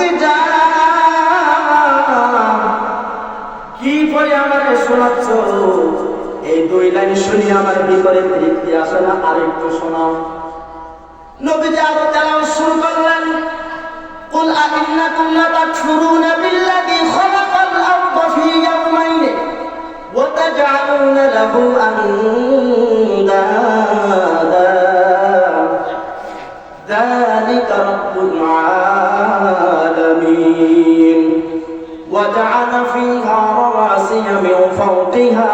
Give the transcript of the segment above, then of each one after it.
নবী যান, কি বলে আমারে শোনাচ্ছ? এই 2 লাইন শুনি আমার ভিতরে তৃপ্তি আসে না, আরেকটু শোনাও। নবীজি আরো তেলাওয়াত শুরু করলেন, কুল আইন্নাকুম লাতাকফুরুনা বিল্লাযী খালাকাল আরদা ফী ইয়াওমাইন ওয়া তাজআলুনা লাহু আনদাদা যালিকা রাব্বুল আলামিন ওয়া জাআলা ফীহা রাওয়াসিয়া মিন ফাওকিহা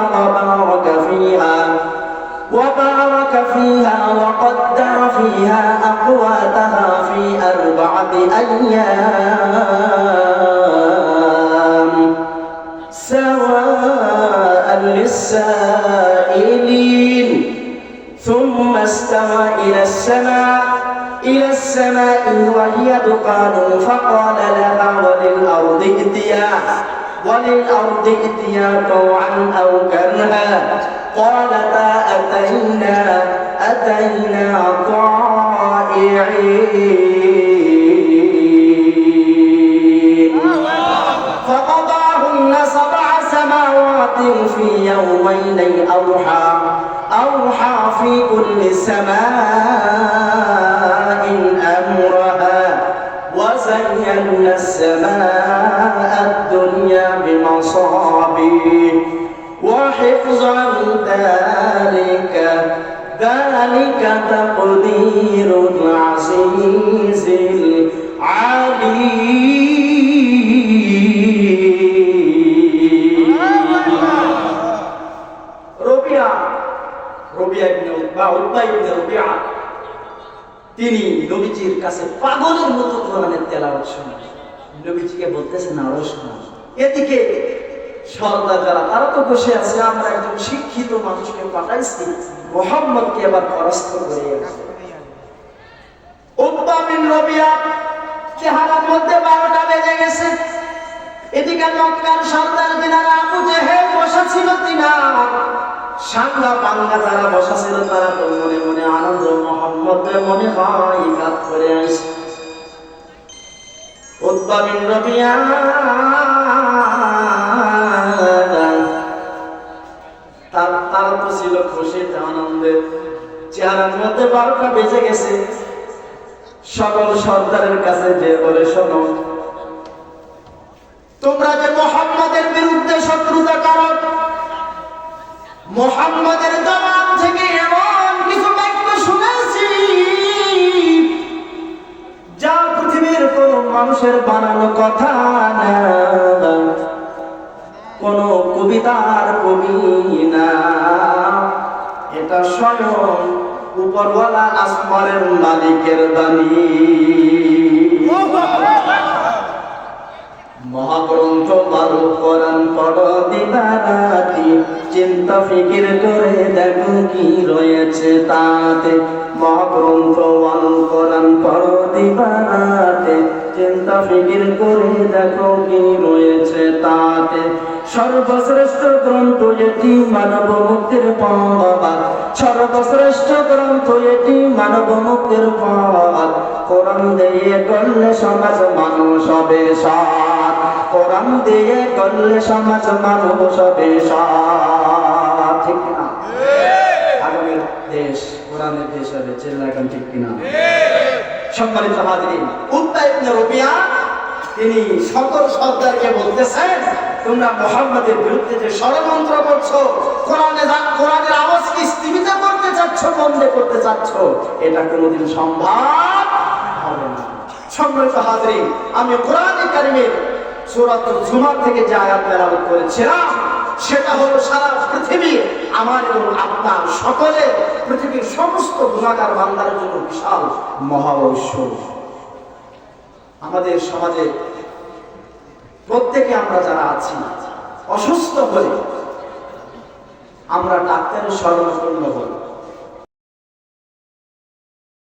وبارك فيها وقدر فيها أقواتها في 4 أيام سواء للسائلين ثم استوى إلى السماء وهي دخان فقال لها وللأرض ائتيا طوعا أو كرها قالتا أتينا طائعين فقضاهن 7 سماوات في يومين أوحى في كل سماء أمرها وزينا السماء الدنيا بمصابيح وحفظا ذلك تقدير العزيز العليم রবিয়া ইবনে উতবা ইবনে রবিয়া তিনি নবীজির কাছে পাগলের মতো কোরআনের তেলাওয়াত শোনেন। নবীজিকে বলতেছেন আরো শোনান। এদিকে সর্দার যারা তারা তো বসে আছে, আমরা একজন শিক্ষিত মানুষকে পাঠাইছি, মুহাম্মদকে এবার পরাস্ত করে উতবা বিন রবিয়া চেহারার মধ্যে 12টা বেজে গেছে। এদিকে মক্কার সর্দার দিনারা আবু জেহেল বসা ছিল, সাংলা বাংলা যারা বসা ছিল তারা তো মনে মনে আনন্দ, মুহাম্মদের মনে হয় কাজ করে আসে। উতবা বিন রবিয়া তারা তো ছিল খুশিতে আনন্দে, চেহারার মধ্যে 12টা বেজে গেছে। সকল সর্দারের কাছে যে বলে, শোনো, তোমরা যে মুহাম্মদের বিরুদ্ধে শত্রুতা করো, মুহাম্মদের জবান থেকে এমন কিছু বাক্য শুনেছি যা পৃথিবীর কোন মানুষের বানানো কথা না, কোন কবিতার কবি না, এটা স্বয়ং উপরওয়ালা আসমানের মালিকের বাণী। মহাগ্রন্থ মারু কোরআন পড়ো দিবারাতি, চিন্তা ফিকির করে দেখো কি রয়েছে তাতে। মহাগ্রন্থ মারু কোরআন পড়ো দিবারাতি, চিন্তা ফিকির করে দেখো কি রয়েছে তাতে। সর্বশ্রেষ্ঠ গ্রন্থ এটি মানব মুক্তির পথ, সর্বশ্রেষ্ঠ গ্রন্থ এটি মানব মুক্তির পথ। কোরআন দিয়ে করলে সমাজ মানুষ হবে সৎ, কোরআন দিয়ে করলে সমাজ মানুষ হবে সৎ। ঠিক না? আগামীর দেশ কোরআনের দেশ হবে, চিল্লাগান ঠিক কিনা? সম্মানিত হাজিরিন, উতবা ইবনে রবিয়া তিনি সকল সর্দারকে বলতেছেন, তোমরা মুহাম্মদের বিরুদ্ধে যে ষড়যন্ত্র করছো, কোরআনের আওয়াজকে স্থিমিত করতে চাচ্ছ, বন্ধ করতে চাচ্ছ, এটা কোনোদিন সম্ভব হবে না। সম্মানিত হাজিরিন, আমি কোরআনে কারিমের সূরাতুল জুমার থেকে যে আয়াত তেলাওয়াত করেছিলাম, সেটা হলো সারা পৃথিবী আমার এবং আপনার সকলের, পৃথিবীর সমস্ত গুনাহগার বান্দার জন্য বিশাল মহা ঔষধ। আমাদের সমাজে প্রত্যেকে আমরা যারা আছি, অসুস্থ হলে আমরা ডাক্তারের শরণাপন্ন হই।